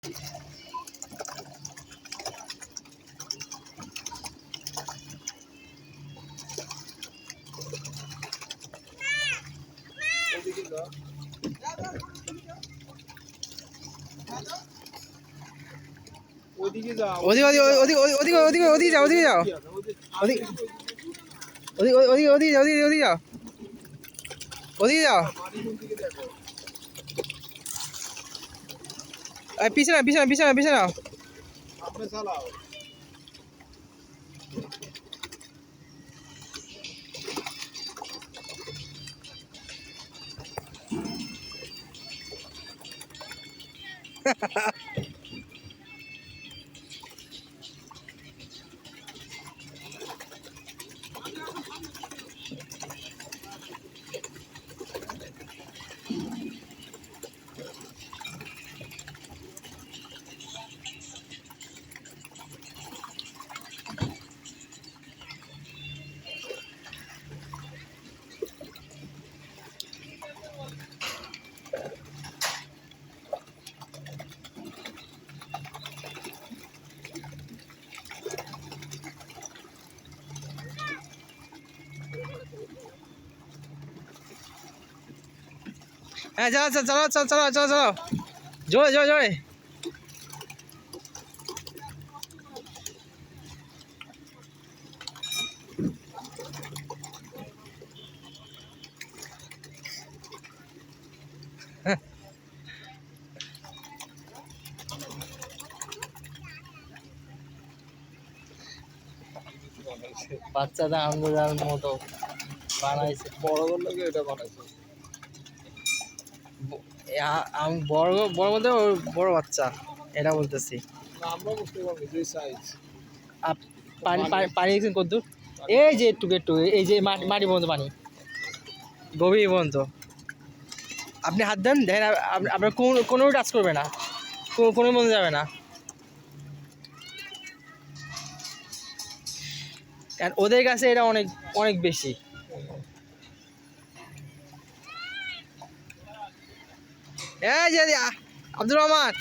ওদিকে যাও, ওদিকে যাও, ওদিকে যাও, ওদিকে যাও, ওদিকে যাও। পিছনে পিছনে পিছনে পিছনে আপনি চালাও। হ্যাঁ, চালাও চালাও চালাও চালাও চালাও চালাও, জোরে জোরে জোরে। বাচ্চাদের আনন্দের মতো বানাইছে, বড় লোকে এটা বানাইছে। আমি বড় বড় বলতে বড় বাচ্চা এটা বলতেছি। আমরা বুঝতে পারবো যে সাইজ। পানি পানি দেখছেন কদ্দূর? এই যে একটু একটু, এই যে মাটি পর্যন্ত পানি, গভীর পর্যন্ত। আপনি হাত দেন, দেখেন আপনার কোনো টাচ করবে না, কোনো মধ্যে যাবে না। কারণ ওদের কাছে এটা অনেক অনেক বেশি। এই যে আব্দুর রহমান,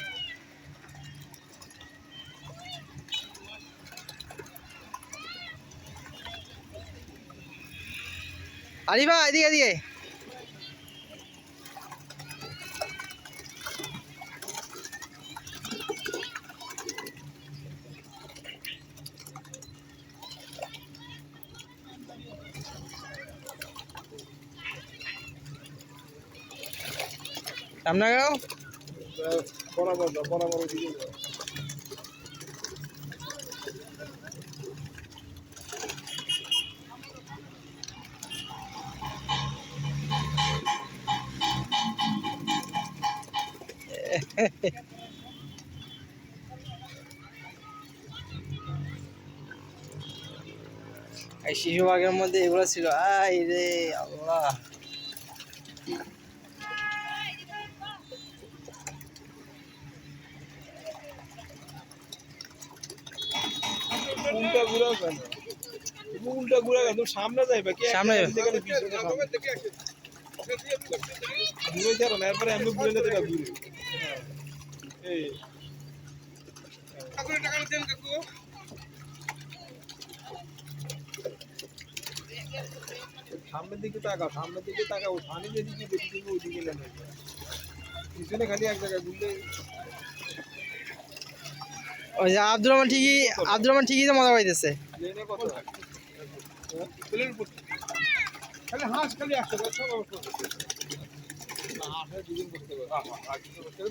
আরিফা এদিকে এদিকে। সামনে গাও, বরাবর দাও, বরাবর দিকে যাও। এই শিশু বাগের মধ্যে এগুলো ছিল। আই রে আল্লাহ, উল্টা ঘুরা কেন? উল্টা ঘুরা কেন? সামনে যাইবে কি? সামনে ঘুরে যাবো না, এরপরে আমি ঘুরে যেতে ঘুরে। এই টাকা দেন কাকু। সামনের দিকে তাকাও, সামনের দিকে তাকাও, পানি যেদিকে বেশি ওই দিকে নেমে পিছনে খালি এক জায়গায় ঘুরলে। ওই যে আব্দুর রহমান ঠিকই তো মজা পাইতেছে। খালি হাঁস খালি আসতে পারছো না, হাঁসের দুজন করতে পারবে,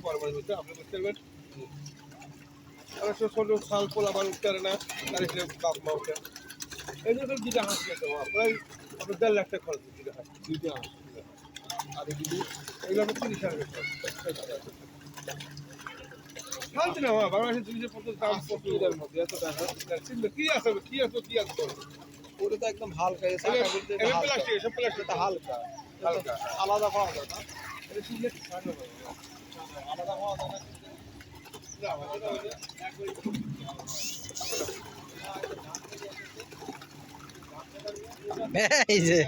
বড় বড় করতে আপনি করতে পারবেন। ছোট শাল পোল আবার উঠতে পারে না, তার বাপ মা উঠে। এই জন্য দুটা হাঁস খেতে হবে, প্রায় আপনার 1.5 লাখ টাকা খরচ, দুটা হাঁস, দুইটা হাঁস। আর এগুলো আপনার 30,000 শান্তি না, বাংলাদেশের জিনিসপত্রের দাম 25,000 মধ্যে এত টাকা কি আছে, কি আছে, কি আছে। ওটা তো একদম হালকা, এসব প্লাস্টিক হালকা হালকা, আলাদা পাওয়া যায় না। এটা সিলেট আলাদা পাওয়া যায় না। এই যে